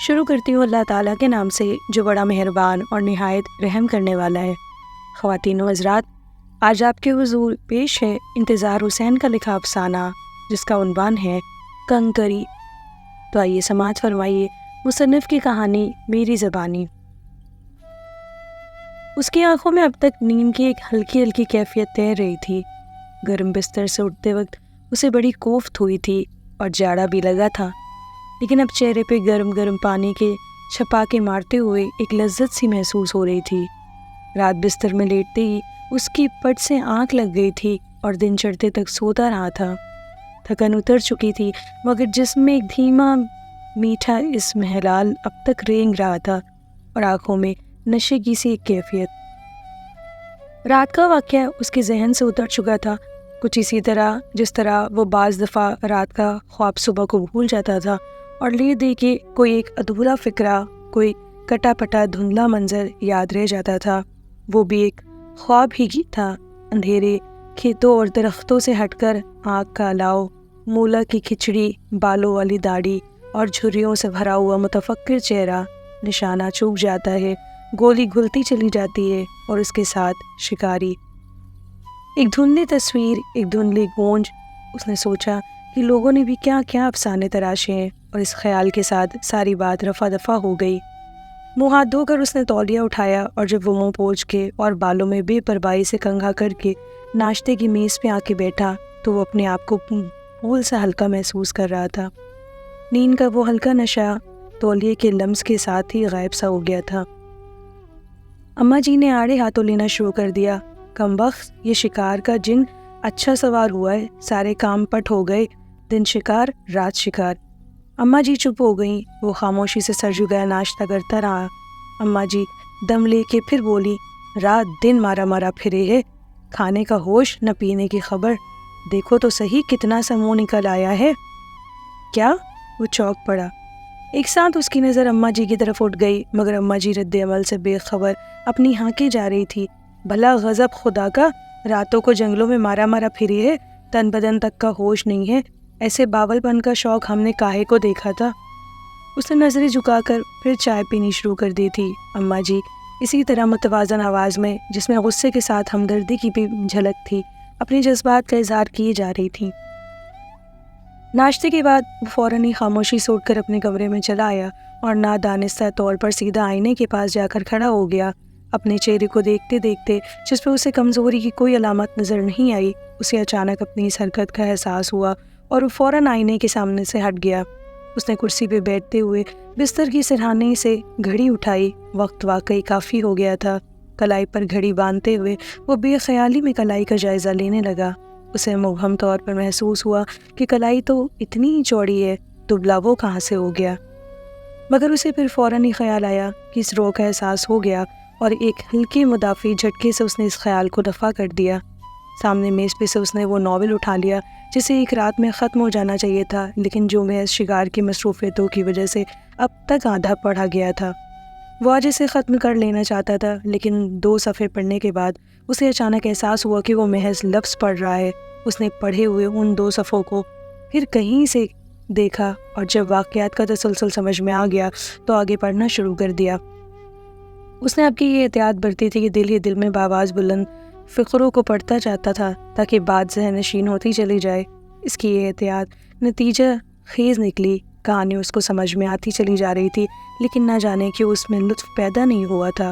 شروع کرتی ہوں اللہ تعالیٰ کے نام سے جو بڑا مہربان اور نہایت رحم کرنے والا ہے۔ خواتین و حضرات، آج آپ کے حضور پیش ہے انتظار حسین کا لکھا افسانہ جس کا عنوان ہے کنکری۔ تو آئیے سماعت فرمائیے مصنف کی کہانی میری زبانی۔ اس کی آنکھوں میں اب تک نیند کی ایک ہلکی ہلکی کیفیت تیر رہی تھی۔ گرم بستر سے اٹھتے وقت اسے بڑی کوفت ہوئی تھی اور جاڑا بھی لگا تھا، لیکن اب چہرے پہ گرم گرم پانی کے چھپاکے مارتے ہوئے ایک لذت سی محسوس ہو رہی تھی۔ رات بستر میں لیٹتے ہی اس کی پٹ سے آنکھ لگ گئی تھی اور دن چڑھتے تک سوتا رہا تھا۔ تھکن اتر چکی تھی مگر جسم میں ایک دھیما میٹھا اضمحلال اب تک رینگ رہا تھا اور آنکھوں میں نشے کی سی ایک کیفیت۔ رات کا واقعہ اس کے ذہن سے اتر چکا تھا، کچھ اسی طرح جس طرح وہ بعض دفعہ رات کا خواب صبح کو بھول جاتا تھا اور لے دے کے کوئی ایک ادھورا فکرہ، کوئی کٹا پٹا دھندلا منظر یاد رہ جاتا تھا۔ وہ بھی ایک خواب ہی کی تھا۔ اندھیرے کھیتوں اور درختوں سے ہٹ کر آگ کا الاؤ، مولا کی کھچڑی، بالوں والی داڑھی اور جھریوں سے بھرا ہوا متفکر چہرہ، نشانہ چوک جاتا ہے، گولی گھلتی چلی جاتی ہے اور اس کے ساتھ شکاری۔ ایک دھندلی تصویر، ایک دھندلی گونج۔ اس نے سوچا کہ لوگوں نے بھی کیا کیا افسانے تراشے ہیں، اور اس خیال کے ساتھ ساری بات رفع دفع ہو گئی۔ منہ ہاتھ دھو کر اس نے تولیہ اٹھایا اور جب وہ منہ پوچھ کے اور بالوں میں بے پرواہی سے کنگھا کر کے ناشتے کی میز پہ آ کے بیٹھا تو وہ اپنے آپ کو پھول سا ہلکا محسوس کر رہا تھا۔ نیند کا وہ ہلکا نشہ تولیے کے لمس کے ساتھ ہی غائب سا ہو گیا تھا۔ اماں جی نے آڑے ہاتھوں لینا شروع کر دیا۔ کمبخت، یہ شکار کا جن اچھا سوار ہوا ہے، سارے کام پٹ ہو گئے، دن شکار رات شکار۔ اماں جی چپ ہو گئیں، وہ خاموشی سے سر جھکائے ناشتہ کرتا رہا۔ اماں جی دم لے کے پھر بولی، رات دن مارا مارا پھرے ہے، کھانے کا ہوش نہ پینے کی خبر، دیکھو تو صحیح کتنا سا منہ نکل آیا ہے۔ کیا؟ وہ چونک پڑا۔ ایک ساتھ اس کی نظر اماں جی کی طرف اٹھ گئی، مگر اماں جی رد عمل سے بے خبر اپنی ہانکے جا رہی تھی۔ بھلا غضب خدا کا، راتوں کو جنگلوں میں مارا مارا پھری ہے، تن بدن تک کا ہوش نہیں ہے، ایسے باول پن کا شوق ہم نے کاہے کو دیکھا تھا۔ اس نے نظریں جھکا کر پھر چائے پینی شروع کر دی تھی۔ اماں جی اسی طرح متوازن آواز میں، جس میں غصے کے ساتھ ہمدردی کی بھی جھلک تھی، اپنے جذبات کا اظہار کیے جا رہی تھی۔ ناشتے کے بعد وہ فوراً ہی خاموشی سے اٹھ کر اپنے کمرے میں چلا آیا اور نادانستہ طور پر سیدھا آئینے کے پاس جا کر کھڑا ہو گیا۔ اپنے چہرے کو دیکھتے دیکھتے جس پہ اسے کمزوری کی کوئی علامت نظر نہیں آئی، اسے اچانک اپنی اس حرکت کا احساس ہوا اور وہ فوراً آئینے کے سامنے سے ہٹ گیا۔ اس نے کرسی پہ بیٹھتے ہوئے بستر کی سرہانے سے گھڑی اٹھائی۔ وقت واقعی کافی ہو گیا تھا۔ کلائی پر گھڑی باندھتے ہوئے وہ بے خیالی میں کلائی کا جائزہ لینے لگا۔ اسے مبہم طور پر محسوس ہوا کہ کلائی تو اتنی ہی چوڑی ہے، دبلا وہ کہاں سے ہو گیا؟ مگر اسے پھر فوراً ہی خیال آیا کہ اس رو کا احساس ہو گیا، اور ایک ہلکے مدافع جھٹکے سے اس نے اس خیال کو دفع کر دیا۔ سامنے میز پہ سے اس نے وہ ناول اٹھا لیا جسے ایک رات میں ختم ہو جانا چاہیے تھا، لیکن جو محض شکار کی مصروفیتوں کی وجہ سے اب تک آدھا پڑھا گیا تھا۔ وہ آج اسے ختم کر لینا چاہتا تھا، لیکن 2 صفحے پڑھنے کے بعد اسے اچانک احساس ہوا کہ وہ محض لفظ پڑھ رہا ہے۔ اس نے پڑھے ہوئے ان 2 صفحوں کو پھر کہیں سے دیکھا اور جب واقعات کا تسلسل سمجھ میں آ گیا تو آگے پڑھنا شروع کر دیا۔ اس نے اب کی یہ احتیاط برتی تھی کہ دل ہی دل میں بآواز بلند فقروں کو پڑھتا جاتا تھا تاکہ بات ذہن نشین ہوتی چلی جائے۔ اس کی یہ احتیاط نتیجہ خیز نکلی۔ کہانی اس کو سمجھ میں آتی چلی جا رہی تھی، لیکن نہ جانے کیوں اس میں لطف پیدا نہیں ہوا تھا۔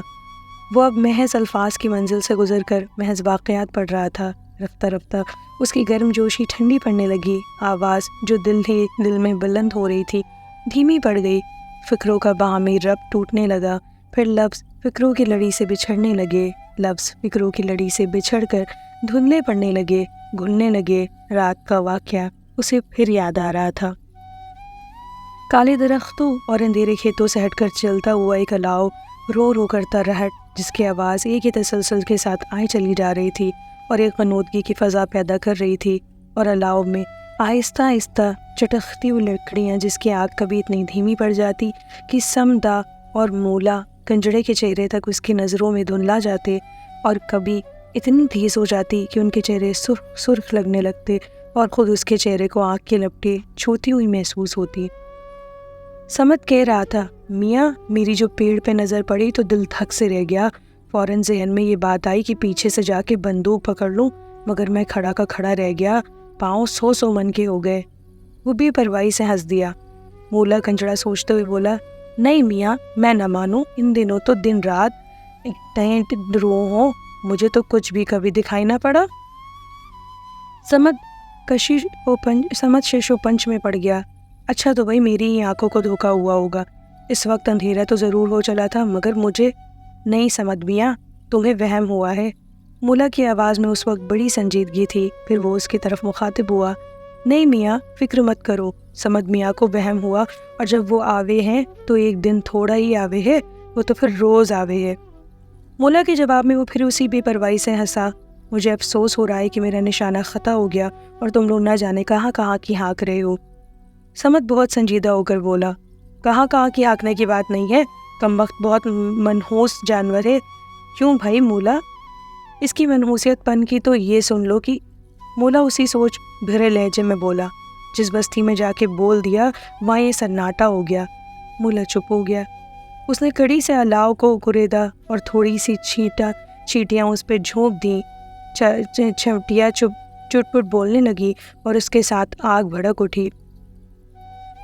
وہ اب محض الفاظ کی منزل سے گزر کر محض واقعات پڑھ رہا تھا۔ رفتہ رفتہ اس کی گرم جوشی ٹھنڈی پڑنے لگی۔ آواز جو دل میں بلند ہو رہی تھی دھیمی پڑ گئی۔ فکروں کا باہمی ربط ٹوٹنے لگا۔ پھر لفظ فکروں کی لڑی سے بچھڑنے لگے، لفظ فکروں کی لڑی سے بچھڑ کر دھندلے پڑنے لگے، گھلنے لگے۔ رات کا واقعہ اسے پھر یاد آ رہا تھا۔ کالے درختوں اور اندھیرے کھیتوں سے ہٹ کر چلتا ہوا ایک الاؤ، رو رو کرتا رہٹ، جس کی آواز ایک ہی تسلسل کے ساتھ آئے چلی جا رہی تھی اور ایک غنودگی کی فضا پیدا کر رہی تھی، اور الاؤ میں آہستہ آہستہ چٹکتی ہوئی لکڑیاں، جس کی آگ کبھی اتنی دھیمی پڑ جاتی کہ سمدا اور مولا کنجڑے کے چہرے تک اس کی نظروں میں دھندلا جاتے، اور کبھی اتنی تیز ہو جاتی کہ ان کے چہرے سرخ سرخ لگنے لگتے اور خود اس کے چہرے کو آگ کی لپٹیں چھوتی ہوئی محسوس ہوتی۔ سمت کہہ رہا تھا، میاں میری جو پیڑ پہ نظر پڑی تو دل دھک سے رہ گیا، فوراً ذہن میں یہ بات آئی کہ پیچھے سے جا کے بندوق پکڑ لوں، مگر میں کھڑا کا کھڑا رہ گیا، پاؤں 100 من کے ہو گئے۔ وہ بے پرواہی سے ہنس دیا۔ مولا کنجڑا سوچتے ہوئے بولا، نہیں میاں میں نہ مانوں، ان دنوں تو دن رات ٹینٹ رو ہوں، مجھے تو کچھ بھی کبھی دکھائی نہ پڑا۔ سمت شش و پنچ میں پڑ گیا۔ اچھا تو بھائی میری ہی آنکھوں کو دھوکا ہوا ہوگا، اس وقت اندھیرا تو ضرور ہو چلا تھا، مگر مجھے نہیں سمت میاں، تمہیں وہم ہوا ہے۔ مولا کی آواز میں اس وقت بڑی سنجیدگی تھی، پھر وہ اس کی طرف مخاطب ہوا، نہیں میاں فکر مت کرو، سمت میاں کو وہم ہوا، اور جب وہ آوے ہیں تو ایک دن تھوڑا ہی آوے ہے، وہ تو پھر روز آوے ہے۔ مولا کے جواب میں وہ پھر اسی بے پرواہی سے ہنسا، مجھے افسوس ہو رہا ہے کہ میرا نشانہ خطا ہو گیا اور تم لوگ نہ جانے کہاں کہاں کی ہانک رہے ہو۔ سمت بہت سنجیدہ ہو کر بولا، کہاں کہاں کی ہانکنے کی بات نہیں ہے، کم وقت بہت منحوس جانور ہے۔ کیوں بھائی مولا؟ اس کی منحوسیت پن کی تو یہ سن لو کہ مولا اسی سوچ بھرے لہجے میں بولا، جس بستی میں جا کے بول دیا وہاں یہ سناٹا ہو گیا۔ مولا چپ ہو گیا، اس نے کڑی سے الاؤ کو کریدا اور تھوڑی سی چیٹیاں اس پہ جھونک دیں، چھمٹیاں چٹ پٹ بولنے لگی اور اس کے ساتھ آگ بھڑک اٹھی۔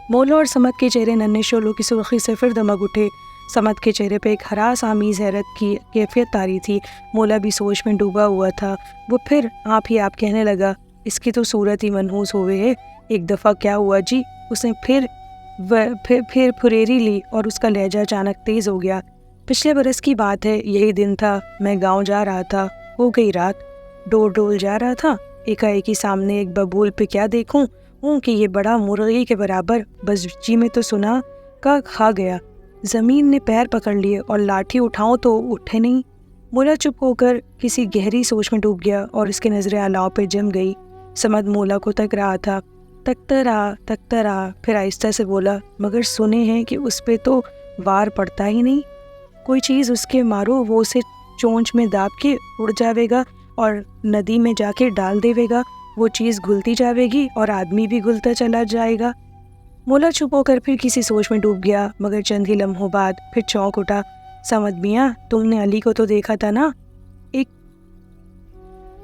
مولا اور سمت کے چہرے ننھے شعلوں کی سرخی سے پھر دمک اٹھے۔ سمت کے چہرے پہ ایک ہراس آمیز حیرت کی کیفیت طاری تھی، مولا بھی سوچ میں ڈوبا ہوا تھا۔ وہ پھر آپ ہی آپ کہنے لگا، اس کی تو صورت ہی منحوس ہوئے ہے، ایک دفعہ کیا ہوا جی، اس نے پھر پھریری لی اور اس کا لہجہ اچانک تیز ہو گیا۔ پچھلے برس کی بات ہے، یہی دن تھا، میں گاؤں جا رہا تھا، ہو گئی رات، ڈول جا رہا تھا، ایک سامنے ایک ببول پہ کیا دیکھوں کہ یہ بڑا مرغی کے برابر، بس جی میں تو سنا کا کھا گیا، زمین نے پیر پکڑ لیے اور لاٹھی اٹھاؤں تو اٹھے نہیں۔ مولا چپ ہو کر کسی گہری سوچ میں ڈوب گیا اور اس کی نظریں الاؤ پہ جم گئی۔ سمت مولا کو تک رہا تھا، تکتا رہا، پھر آہستہ سے بولا، مگر سنے ہیں کہ اس پہ تو وار پڑتا ہی نہیں، کوئی چیز اس کے مارو وہ اسے چونچ میں داب کے اڑ جاوے گا اور ندی میں جا کے ڈال دیوے گا، وہ چیز گھلتی جاوے گی اور آدمی بھی گھلتا چلا جائے گا۔ مولا چپ ہو کر پھر کسی سوچ میں ڈوب گیا، مگر چند ہی لمحوں بعد پھر چونک اٹھا، سمت میاں تم نے علی کو تو دیکھا تھا نا؟ ایک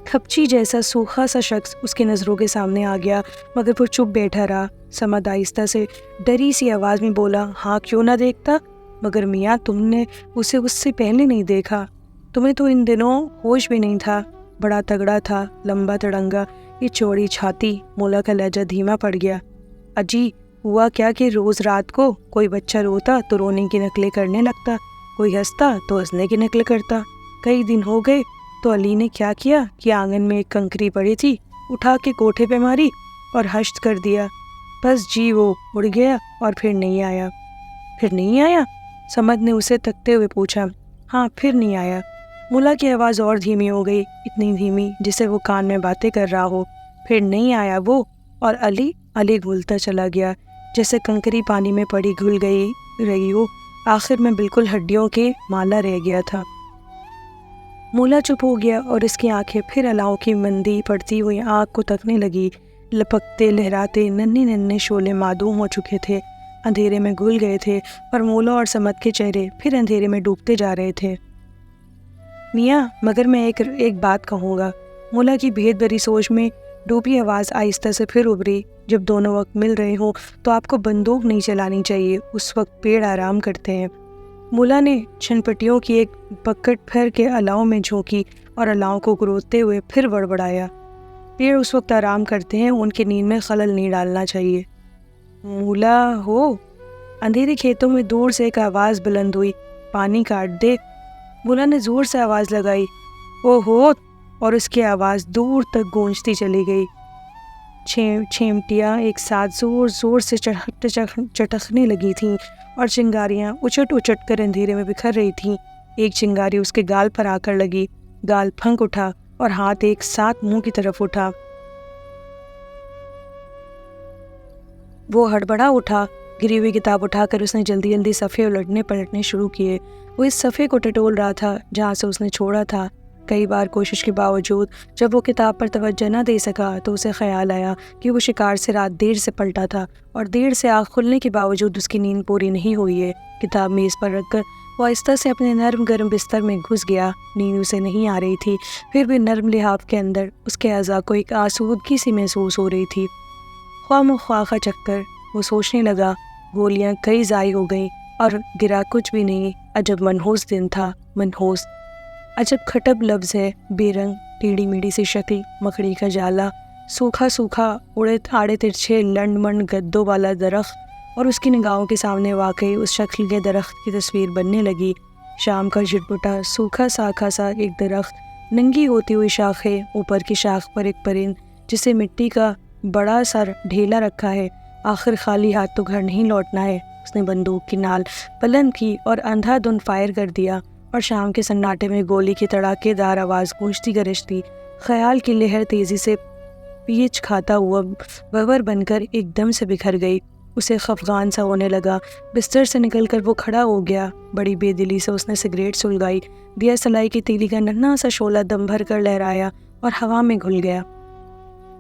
کھپچی جیسا سوکھا سا شخص اس کی نظروں کے سامنے آ گیا، مگر وہ چپ بیٹھا رہا۔ سمت آہستہ سے ڈری سی آواز میں بولا، ہاں کیوں نہ دیکھتا، مگر میاں تم نے اسے اس سے پہلے نہیں دیکھا، تمہیں تو ان دنوں ہوش بھی نہیں تھا، بڑا تگڑا تھا، لمبا تڑنگا، یہ چوڑی چھاتی۔ مولا کا لہجہ دھیما پڑ گیا، اجی ہوا کیا کہ روز رات کو کوئی بچہ روتا تو رونے کی نقلیں کرنے لگتا، کوئی ہنستا تو ہنسنے کی نقلیں کرتا۔ کئی دن ہو گئے تو علی نے کیا کیا کہ آنگن میں ایک کنکری پڑی تھی، اٹھا کے کوٹھے پہ ماری اور حشت کر دیا، بس جی وہ اڑ گیا اور پھر نہیں آیا۔ پھر نہیں آیا؟ سمت نے اسے تکتے ہوئے پوچھا۔ ہاں پھر نہیں آیا۔ مولا کی آواز اور دھیمی ہو گئی، اتنی دھیمی جسے وہ کان میں باتیں کر رہا ہو۔ پھر نہیں آیا وہ، اور علی گھلتا چلا گیا، جیسے کنکری پانی میں پڑی گھل رہی ہو، آخر میں بالکل ہڈیوں کے مالا رہ گیا تھا۔ مولا چپ ہو گیا اور اس کی آنکھیں پھر الاؤ کی مندی پڑتی ہوئی آنکھ کو تکنے لگی۔ لپکتے لہراتے ننھے شعلے معدوم ہو چکے تھے، اندھیرے میں گھل گئے تھے، اور مولا اور سمت کے چہرے پھر اندھیرے میں ڈوبتے جا رہے تھے۔ میاں مگر میں ایک بات کہوں گا، مولا کی بھید بھری سوچ میں ڈوبی آواز آہستہ سے پھر ابھری، جب دونوں وقت مل رہے ہوں تو آپ کو بندوق نہیں چلانی چاہیے، اس وقت پیڑ آرام کرتے ہیں۔ مولا نے چھنپٹیوں کی ایک پکڑ پھر کے الاؤ میں جھونکی اور الاؤ کو گروتتے ہوئے پھر بڑبڑایا، پیڑ اس وقت آرام کرتے ہیں، ان کی نیند میں خلل نہیں ڈالنا چاہیے۔ مولا ہو، اندھیرے کھیتوں میں دور سے ایک آواز بلند ہوئی، پانی کاٹ دے۔ مولا نے زور سے آواز لگائی، او ہو، اور اس کی آواز دور تک گونجتی چلی گئی۔ چھیمٹیاں ایک ساتھ زور زور سے چٹکنے لگی تھیں اور چنگاریاں اچٹ کر اندھیرے میں بکھر رہی تھیں۔ ایک چنگاری اس کے گال پر آ کر لگی، گال پھنک اٹھا اور ہاتھ ایک ساتھ منہ کی طرف اٹھا۔ وہ ہڑبڑا اٹھا، گری ہوئی کتاب اٹھا کر اس نے جلدی صفحے الٹنے پلٹنے شروع کیے۔ وہ اس صفحے کو ٹٹول رہا تھا جہاں سے اس نے چھوڑا تھا۔ کئی بار کوشش کے باوجود جب وہ کتاب پر توجہ نہ دے سکا تو اسے خیال آیا کہ وہ شکار سے رات دیر سے پلٹا تھا اور دیر سے آنکھ کھلنے کے باوجود اس کی نیند پوری نہیں ہوئی ہے۔ کتاب میز پر رکھ کر وہ آہستہ سے اپنے نرم گرم بستر میں گھس گیا۔ نیند اسے نہیں آ رہی تھی، پھر بھی نرم لحاف کے اندر اس کے اعضاء کو ایک آسودگی سی محسوس ہو رہی تھی۔ خواہ مخواہ کا چکر، وہ سوچنے لگا، گولیاں کئی ضائع ہو گئیں اور گرا کچھ بھی نہیں۔ عجب منحوس دن تھا، منحوس، عجب کھٹب لفظ ہے، بے رنگ، ٹیڑھی میڑھی سی شکل، مکڑی کا جالا، سوکھا سوکھا اڑے آڑے ترچھے لنڈ منڈ گدوں والا درخت، اور اس کی نگاہوں کے سامنے واقعی اس شکل کے درخت کی تصویر بننے لگی۔ شام کا جھٹپٹا سوکھا ساکھا سا ایک درخت، ننگی ہوتی ہوئی شاخیں، اوپر کی شاخ پر ایک پرند جسے مٹی کا بڑا سا ڈھیلا رکھا ہے، آخر خالی ہاتھ تو گھر نہیں لوٹنا ہے۔ اس نے بندوق کی نال بلند کی اور اندھا دھند فائر کر دیا، اور شام کے سناٹے میں گولی کی تڑاکے دار آواز گونجتی گرجتی، خیال کی لہر تیزی سے پیچ کھاتا ہوا بھنور بن کر ایک دم سے بکھر گئی۔ اسے خفگان سا ہونے لگا، بستر سے نکل کر وہ کھڑا ہو گیا۔ بڑی بے دلی سے اس نے سگریٹ سلگائی، دیا سلائی کی تیلی کا ننھا سا شعلہ دم بھر کر لہرایا اور ہوا میں گھل گیا۔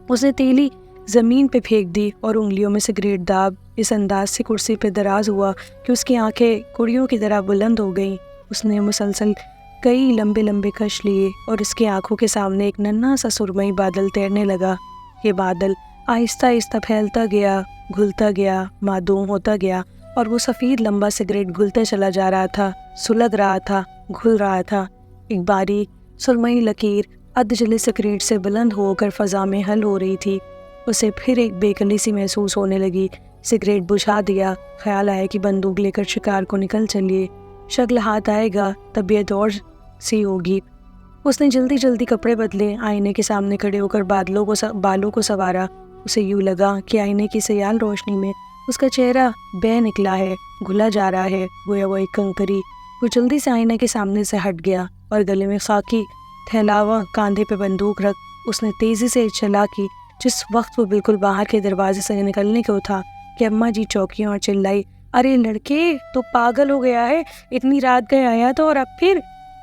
اس نے تیلی زمین پہ پھینک دی اور انگلیوں میں سگریٹ داب اس انداز سے کرسی پہ دراز ہوا کہ اس کی آنکھیں کڑیوں کی طرح بلند ہو گئیں۔ اس نے مسلسل کئی لمبے لمبے کش لیے اور اس کی آنکھوں کے سامنے ایک ننھا سا سرمئی بادل تیرنے لگا۔ یہ بادل آہستہ آہستہ پھیلتا گیا، گھلتا گیا، معدوم ہوتا گیا، اور وہ سفید لمبا سگریٹ گھلتا چلا جا رہا تھا، سلگ رہا تھا، گھل رہا تھا۔ ایک باریک سرمئی لکیر ادھ جلے سگریٹ سے بلند ہو کر فضا میں حل ہو رہی تھی۔ اسے پھر ایک بےکلی سی محسوس ہونے لگی۔ سگریٹ بجھا دیا، خیال آیا کہ بندوق لے کر شکار کو نکل چلیے، شکل ہاتھ آئے گا، طبیعت اور سی ہوگی۔ اس نے جلدی جلدی کپڑے بدلے، آئینے کے سامنے کھڑے ہو کر بالوں کو سنوارا۔ اسے یوں لگا کہ آئینے کی سیال روشنی میں اس کا چہرہ بہہ نکلا ہے، گھلا جا رہا ہے، گویا وہ ایک کنکری۔ وہ جلدی سے آئینے کے سامنے سے ہٹ گیا اور گلے میں خاکی تھیلاوا، کاندھے پہ بندوق رکھ اس نے تیزی سے چلا کی۔ جس وقت وہ بالکل باہر کے دروازے سے نکلنے کو تھا کہ اماں جی چوکیوں اور چلائی، ارے لڑکے تو پاگل ہو گیا ہے، اتنی رات گئے آیا تو اور اب پھر؟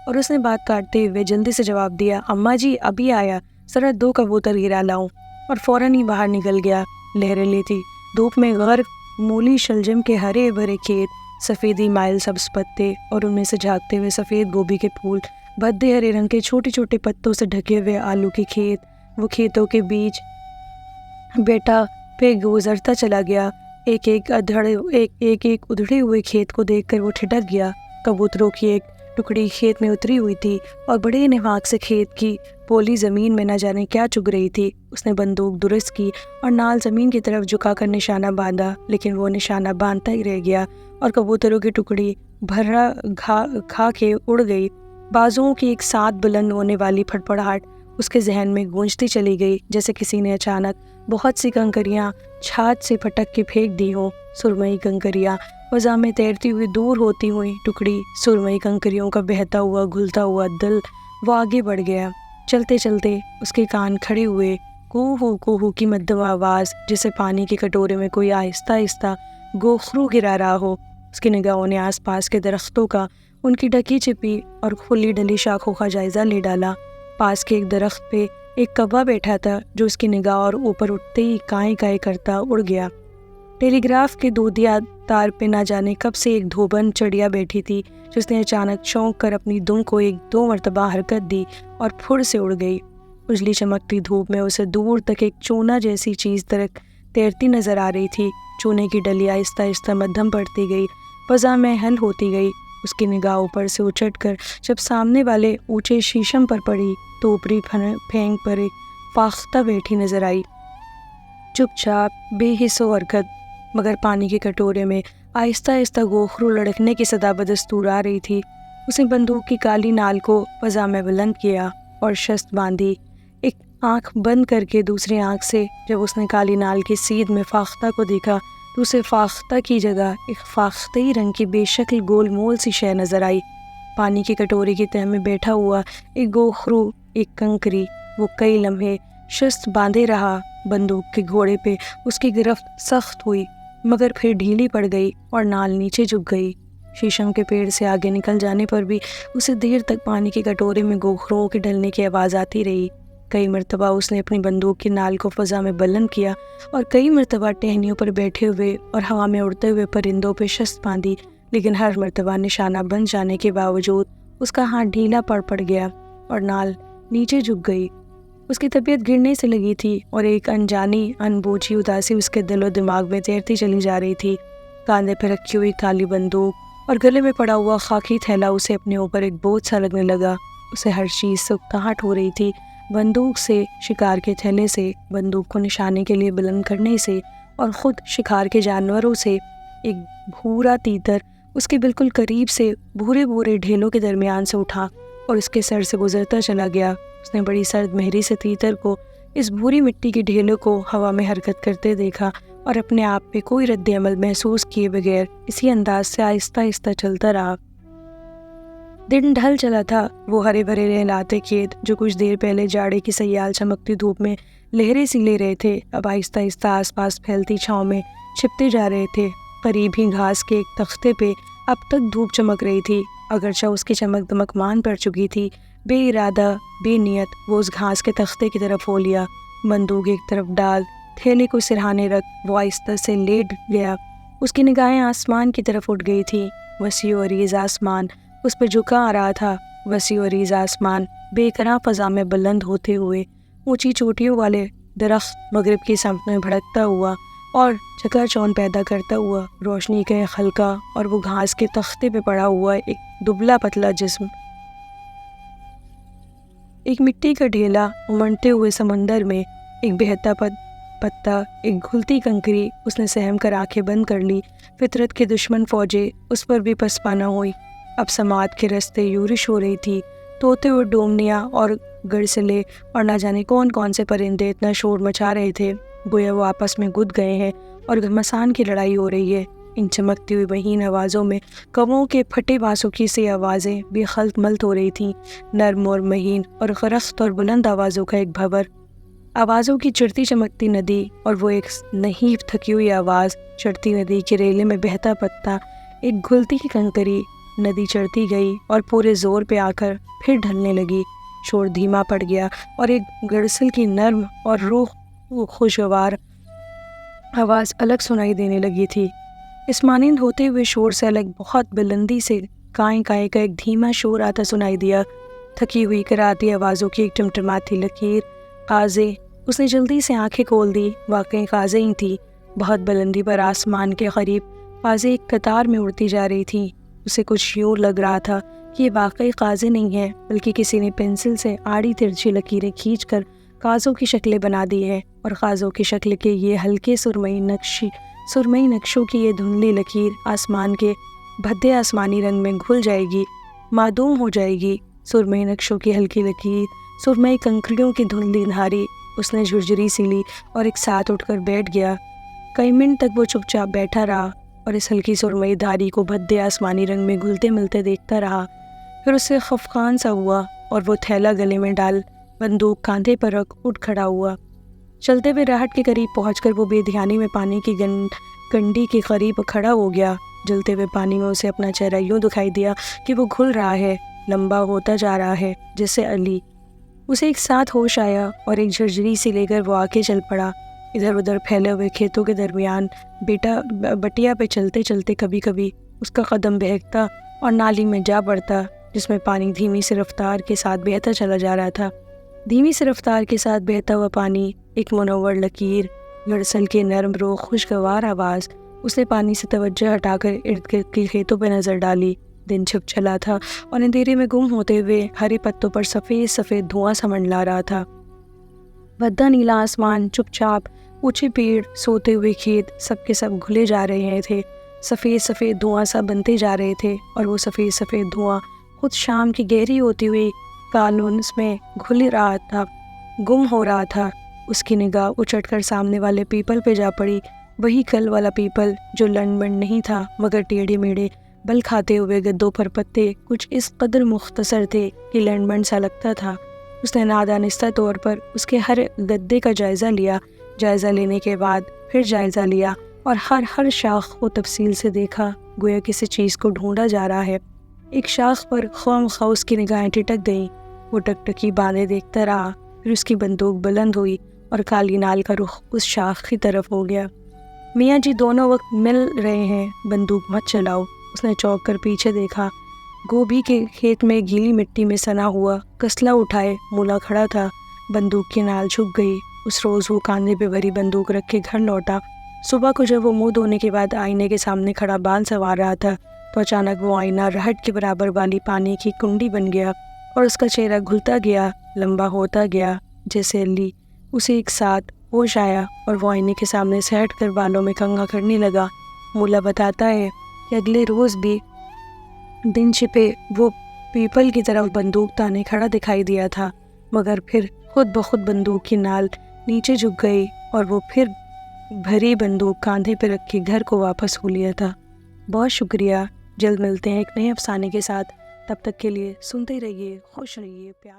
اور اس نے بات کاٹتے ہوئے جلدی سے جواب دیا، اماں جی ابھی آیا، ذرا 2 کبوتر گرا لاؤں، اور فوراً ہی باہر نکل گیا۔ لہریں لیتی دھوپ میں غرق مولی شلجم کے ہرے بھرے کھیت، سفیدی مائل سبز پتے اور ان میں سے جھانکتے ہوئے سفید گوبھی کے پھول، بھدے ہرے رنگ کے چھوٹے چھوٹے پتوں سے ڈھکے ہوئے آلو کے کھیت، وہ کھیتوں کے بیچ بیٹا پہ گزرتا چلا گیا۔ ایک ایک ادھڑے ہوئے کھیت کو دیکھ کر وہ ٹھٹک گیا۔ کبوتروں کی ایک ٹکڑی کھیت میں اتری ہوئی تھی اور بڑے نفاق سے کھیت کی پولی زمین میں نہ جانے کیا چگ رہی تھی۔ اس نے بندوق درست کی اور نال زمین کی طرف جھکا کر نشانہ باندھا، لیکن وہ نشانہ باندھتا ہی رہ گیا اور کبوتروں کی ٹکڑی بھرا کھا کے اڑ گئی۔ بازوؤں کی ایک ساتھ بلند ہونے والی پھڑپڑاہٹ اس کے ذہن میں گونجتی چلی گئی، جیسے کسی نے اچانک بہت سی کنکریاں چھات سے پھٹک کے پھینک دی ہوں۔ سرمئی کنکریاں فضا میں تیرتی ہوئی دور ہوتی ہوئی ٹکڑی، سرمئی کنکریوں کا بہتا ہوا گھلتا ہوا دل۔ وہ آگے بڑھ گیا۔ چلتے چلتے اس کے کان کھڑے ہوئے کوہو کی مدھم آواز، جیسے پانی کے کٹورے میں کوئی آہستہ آہستہ گوخرو گرا رہا ہو۔ اس کی نگاہوں نے آس پاس کے درختوں کا، ان کی ڈھکی چھپی اور کھلی ڈلی شاخوں کا جائزہ لے ڈالا۔ پاس کے ایک درخت پہ ایک کوا بیٹھا تھا جو اس کی نگاہ اور اوپر اٹھتے ہی کائیں کائیں کرتا اڑ گیا۔ ٹیلی گراف کے دودھیا تار پہ نہ جانے کب سے ایک دھوبن چڑیا بیٹھی تھی، جس نے اچانک چونک کر اپنی دم کو 1-2 مرتبہ حرکت دی اور پھر سے اڑ گئی۔ اجلی چمکتی دھوپ میں اسے دور تک ایک چونا جیسی چیز تیرتی نظر آ رہی تھی۔ چونے کی ڈلی آہستہ آہستہ مدھم پڑتی گئی، فضا میں حل ہوتی گئی۔ اس کی نگاہ اوپر سے اچٹ کر جب سامنے والے اونچے شیشم پر پڑی تو اوپری پھینگ پر ایک فاختہ بیٹھی نظر آئی، چپ چاپ، بے حس و حرکت، مگر پانی کے کٹورے میں آہستہ آہستہ گوخرو لڑکنے کی صدا بدستور آ رہی تھی۔ اس نے بندوق کی کالی نال کو فضا میں بلند کیا اور شست باندھی۔ ایک آنکھ بند کر کے دوسری آنکھ سے جب اس نے کالی نال کی سیدھ میں فاختہ کو دیکھا تو اسے فاختہ کی جگہ ایک فاختہی رنگ کی بے شکل گول مول سی شے نظر آئی۔ پانی کی کٹوری کی تہ میں بیٹھا ہوا ایک گوخرو، ایک کنکری۔ وہ کئی لمحے شست باندھے رہا۔ بندوق کے گھوڑے پہ اس کی گرفت سخت ہوئی، مگر پھر ڈھیلی پڑ گئی اور نال نیچے جھک گئی۔ شیشم کے پیڑ سے آگے نکل جانے پر بھی اسے دیر تک پانی کے کٹورے میں گوگھروں کے ڈلنے کی آواز آتی رہی۔ کئی مرتبہ اس نے اپنی بندوق کی نال کو فضا میں بلند کیا اور کئی مرتبہ ٹہنیوں پر بیٹھے ہوئے اور ہوا میں اڑتے ہوئے پرندوں پہ شست باندھی، لیکن ہر مرتبہ نشانہ بن جانے کے باوجود اس کا ہاتھ ڈھیلا پڑ گیا اور نال نیچے جھک گئی۔ اس کی طبیعت گرنے سے لگی تھی اور ایک انجانی انبوجھی اداسی اس کے دل و دماغ میں تیرتی چلی جا رہی تھی۔ کاندھے پہ رکھی ہوئی کالی بندوق اور گلے میں پڑا ہوا خاکی تھیلا اسے اپنے اوپر ایک بوجھ سا لگنے لگا۔ اسے ہر چیز سے اکتاہٹ ہو رہی تھی، بندوق سے، شکار کے تھیلے سے، بندوق کو نشانے کے لیے بلند کرنے سے، اور خود شکار کے جانوروں سے۔ ایک بھورا تیتر اس کے بالکل قریب سے بھورے بھورے ڈھیلوں کے درمیان سے اٹھا اور اس کے سر سے گزرتا چلا گیا۔ اس نے بڑی سرد مہری سے تیتر کو اس بھوری مٹی کے ڈھیلوں کو ہوا میں حرکت کرتے دیکھا اور اپنے آپ پہ کوئی رد عمل محسوس کیے بغیر اسی انداز سے آہستہ آہستہ چلتا رہا۔ دن ڈھل چلا تھا۔ وہ ہرے بھرے لہلاتے کھیت جو کچھ دیر پہلے جاڑے کی سیال چمکتی دھوپ میں لہریں سی لے رہے تھے، اب آہستہ آہستہ آس پاس پھیلتی چھاؤں میں چھپتے جا رہے تھے۔ قریب ہی گھاس کے ایک تختے پہ اب تک دھوپ چمک رہی تھی، اگرچہ اس کی چمک دمک مان پڑ چکی تھی۔ بے ارادہ، بے نیت وہ اس گھاس کے تختے کی طرف ہو لیا، بندوق ایک طرف ڈال، تھیلے کو سرہانے رکھ وہ آہستہ سے لیٹ گیا۔ اس کی نگاہیں آسمان کی طرف اٹھ گئی تھی۔ وسیع و عریض آسمان اس پہ جھکا آ رہا تھا، وسیع و عریض آسمان بے قرار فضا میں بلند ہوتے ہوئے، اونچی چوٹیوں والے درخت مغرب کی سمت میں بھڑکتا ہوا اور چکا چوند پیدا کرتا ہوا، روشنی کا ایک حلقہ اور وہ گھاس کے تختے پہ پڑا ہوا ایک دبلا پتلا جسم، ایک مٹی کا ڈھیلا امنڈتے ہوئے سمندر میں، ایک بہتا پتا، ایک گھلتی کنکری۔ اس نے سہم کر آنکھیں بند کر لی۔ فطرت کے دشمن فوجیں اس پر بھی پسپا نہ ہوئی۔ اب سماعت کے رستے یورش ہو رہی تھی، طوطے اور ڈومنیاں اور گرسلے اور نہ جانے کون کون سے پرندے اتنا شور مچا رہے تھے گویا وہ آپس میں گد گئے ہیں اور گھمسان کی لڑائی ہو رہی ہے۔ ان چمکتی ہوئی مہین آوازوں میں کووں کے پھٹے باسکی سی آوازیں بھی خلط ملط ہو رہی تھیں، نرم اور مہین اور غرخت اور بلند آوازوں کا ایک بھور، آوازوں کی چڑھتی چمکتی ندی، اور وہ ایک نحیف تھکی ہوئی آواز، چڑھتی ندی کے ریلے میں بہتا پتا، ایک گھلتی کی کنکری۔ ندی چڑھتی گئی اور پورے زور پہ آ کر پھر ڈھلنے لگی، شور دھیما پڑ گیا اور ایک گرسل کی نرم اور روح خوشگوار آواز الگ سنائی دینے لگی تھی۔ اس مانند ہوتے ہوئے شور سے الگ بہت بلندی سے کائیں کائیں کا ایک دھیما شور آتا سنائی دیا، تھکی ہوئی کراتی آوازوں کی ایک ٹمٹماتی لکیر۔ قازیں، اس نے جلدی سے آنکھیں کھول دی، واقعی قازیں ہی تھی، بہت بلندی پر آسمان کے قریب قازیں ایک قطار میں اڑتی جا رہی تھیں۔ اسے کچھ یوں لگ رہا تھا کہ یہ واقعی قازیں نہیں ہیں بلکہ کسی نے پنسل سے آڑی ترچھی لکیریں کھینچ کر قازوں کی شکلیں بنا دی ہیں، اور قازوں کی شکل کے یہ ہلکے سرمئی نقشوں کی یہ دھندلی لکیر آسمان کے بھدے آسمانی رنگ میں گھل جائے گی، معدوم ہو جائے گی۔ سرمئی نقشوں کی ہلکی لکیر، سرمئی کنکریوں کی دھندلی دھاری۔ اس نے جھرجھری سی لی اور ایک ساتھ اٹھ کر بیٹھ گیا۔ کئی منٹ تک وہ چپ چاپ بیٹھا رہا اور اس ہلکی سرمئی دھاری کو بھدے آسمانی رنگ میں گھلتے ملتے دیکھتا رہا۔ پھر اسے خفقان سا ہوا اور وہ تھیلا گلے میں ڈال، بندوق کاندھے پر رکھ اٹھ کھڑا ہوا۔ چلتے ہوئے راہٹ کے قریب پہنچ کر وہ بے دھیانی میں پانی کی کنڈی کے قریب کھڑا ہو گیا۔ جلتے ہوئے پانی میں اسے اپنا چہرہ یوں دکھائی دیا کہ وہ گھل رہا ہے، لمبا ہوتا جا رہا ہے، جیسے علی۔ اسے ایک ساتھ ہوش آیا اور ایک جھرجھری سی لے کر وہ آگے چل پڑا۔ ادھر ادھر پھیلے ہوئے کھیتوں کے درمیان بٹیا پہ چلتے چلتے کبھی کبھی اس کا قدم بہکتا اور نالی میں جا پڑتا جس میں پانی دھیمی سی رفتار کے ساتھ بہتا چلا جا رہا تھا۔ دھیمی سی رفتار کے ساتھ بہتا ہوا پانی، ایک منور لکیر، گرسل کے نرم رو خوشگوار آواز۔ اس نے پانی سے توجہ ہٹا کر ارد گرد کے کھیتوں پہ نظر ڈالی۔ دن چھپ چلا تھا اور اندھیرے میں گم ہوتے ہوئے ہرے پتوں پر سفید سفید دھواں سا منڈلا رہا تھا۔ بھدا نیلا آسمان، چپ چاپ اونچے پیڑ، سوتے ہوئے کھیت، سب کے سب گھلے جا رہے تھے، سفید سفید دھواں سا بنتے جا رہے تھے، اور وہ سفید سفید دھواں خود شام کی گہری ہوتی ہوئی کالونس میں گھل رہا تھا، گم ہو رہا تھا۔ اس کی نگاہ اچٹ کر سامنے والے پیپل پہ جا پڑی، وہی کل والا پیپل جو لنڈ بنڈ نہیں تھا مگر ٹیڑھے میڑھے بل کھاتے ہوئے گدوں پر پتے کچھ اس قدر مختصر تھے کہ لنڈ بنڈ سا لگتا تھا۔ اس نے نادانستہ طور پر اس کے ہر گدے کا جائزہ لیا، جائزہ لینے کے بعد پھر جائزہ لیا اور ہر شاخ کو تفصیل سے دیکھا، گویا کسی چیز کو ڈھونڈا جا رہا ہے۔ ایک شاخ پر خواہ اس کی نگاہیں ٹٹک گئیں۔ وہ ٹکٹکی باندھے دیکھتا رہا، پھر اس کی بندوق بلند ہوئی اور کالی نال کا رخ اس شاخ کی طرف ہو گیا۔ میاں جی دونوں وقت مل رہے ہیں، بندوق مت چلاؤ۔ اس نے چونک کر پیچھے دیکھا، گوبھی کے کھیت میں گیلی مٹی میں سنا ہوا کسلا اٹھائے مولا کھڑا تھا۔ بندوق کی نال جھک گئی۔ اس روز وہ کاندھے پہ بھری بندوق رکھ کے گھر لوٹا۔ صبح کو جب وہ منہ دھونے کے بعد آئینے کے سامنے کھڑا بال سنوار رہا تھا تو اچانک وہ آئینہ رہٹ کے برابر والی پانی کی کنڈی بن گیا اور اس کا چہرہ گھلتا گیا، لمبا ہوتا گیا، جیسے علی اسے ایک ساتھ ہوش آیا اور وہ آئینے کے سامنے سے ہٹ کر بالوں میں کنگھا کرنے لگا۔ مولا بتاتا ہے کہ اگلے روز بھی دن چھپے وہ پیپل کی طرف بندوق تانے کھڑا دکھائی دیا تھا، مگر پھر خود بخود بندوق کی نال نیچے جھک گئی اور وہ پھر بھری بندوق کاندھے پہ رکھ کے گھر کو واپس ہو لیا تھا۔ بہت شکریہ، جلد ملتے ہیں ایک نئے افسانے کے ساتھ، تب تک کے لیے سنتے رہیے، خوش رہیے، پیار